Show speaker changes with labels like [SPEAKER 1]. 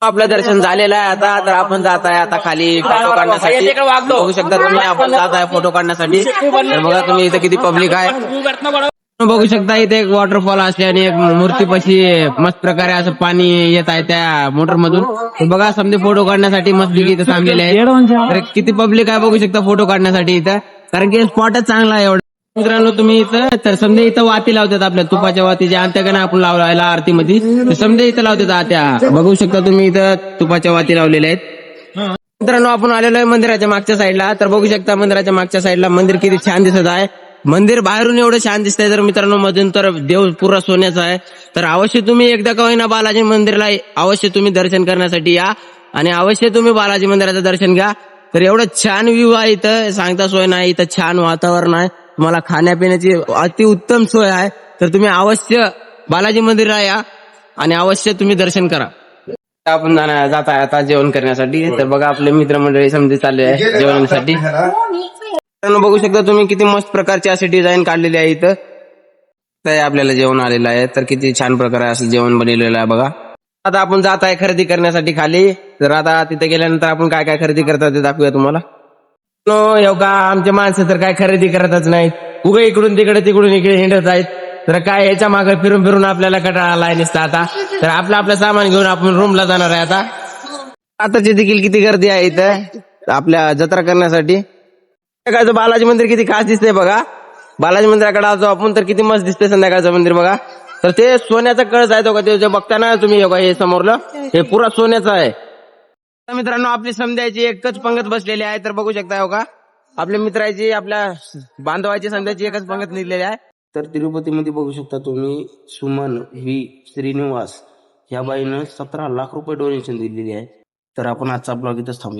[SPEAKER 1] आपलं दर्शन झालेलं आहे आता. तर आपण जात आहे आता खाली फोटो काढण्यासाठी. बघू शकता तुम्ही आपण जात आहे फोटो काढण्यासाठी. तर बघा तुम्ही इथे किती पब्लिक आहे. बघू शकता इथे एक वॉटरफॉल असले आणि एक मूर्तीपाशी मस्त प्रकारे असं पाणी येत आहे त्या मोटर मधून. तर बघा समजे फोटो काढण्यासाठी मस्त इथे थांबलेले आहे. तर किती पब्लिक आहे बघू शकता फोटो काढण्यासाठी इथं. कारण की स्पॉटच चांगला आहे एवढा. मित्रांनो तुम्ही इथं तर समजे इथं वाती लावतात आपल्या तुपाच्या वाती ज्या आणत्या का ना आपण लावला आरतीमध्ये. तर समजे इथं लावतात त्या बघू शकता तुम्ही इथं तुपाच्या वाती लावलेल्या आहेत. मित्रांनो आपण आलेलो आहे मंदिराच्या मागच्या साईडला. तर बघू शकता मंदिराच्या मागच्या साईडला मंदिर किती छान दिसत आहे. मंदिर बाहेरून एवढं छान दिसतंय. तर मित्रांनो मधून तर देव पुरा सोन्याचा आहे. तर अवश्य तुम्ही एकदा का होईना बालाजी मंदिरला अवश्य तुम्ही दर्शन करण्यासाठी या आणि अवश्य तुम्ही बालाजी मंदिराचं दर्शन घ्या. तर एवढं छान व्ह्यू आहे इथं सांगता सोय नाही. इथं छान वातावरण आहे. तुम्हाला खाण्यापिण्याची अति उत्तम सोय आहे. तर तुम्ही अवश्य बालाजी मंदिरला या आणि अवश्य तुम्ही दर्शन करा. आपण जात आहे आता जेवण करण्यासाठी. तर बघा आपले मित्रमंडळी समजे चालले आहे जेवणासाठी. बघू शकता तुम्ही किती मस्त प्रकारची अशी डिझाईन काढलेली आहे इथं. तर आपल्याला जेवण आलेलं आहे. तर किती छान प्रकारे असं जेवण बनवलेलं आहे बघा. आता आपण जात आहे खरेदी करण्यासाठी खाली. तर आता तिथे गेल्यानंतर आपण काय काय खरेदी करतात ते दाखवूया तुम्हाला. का आमचे माणसं तर काय खरेदी करतच नाहीत. उगा इकडून तिकडून इकडे हिंडत आहेत. तर काय याच्या मागे फिरून फिरून आपल्याला कंटाळा आलाय नुसता आता. तर आपलं सामान घेऊन आपण रूमला जाणार आहे आता. आताची देखील किती गर्दी आहे इथं आपल्या जत्रा करण्यासाठी. संध्याकाळचं बालाजी मंदिर किती खास दिसतंय बघा. बालाजी मंदिराकडे आलो आपण तर किती मस्त दिसतंय संध्याकाळचं मंदिर बघा. तर ते सोन्याचा कळस आहे तो का ते बघताना तुम्ही हे समोरलं हे पुरा सोन्याचं आहे. मित्रांनो आपली समजायची एकच पंगत बसलेली आहे. तर बघू शकता हो का आपल्या मित्राची आपल्या बांधवाची समजायची एकच पंगत निघलेली आहे. तर तिरुपतीमध्ये बघू शकता तुम्ही सुमन व्ही श्रीनिवास ह्या बाईनं 17 लाख रुपये डोनेशन दिलेली आहे. तर आपण आजचा ब्लॉग इथंच थांबू.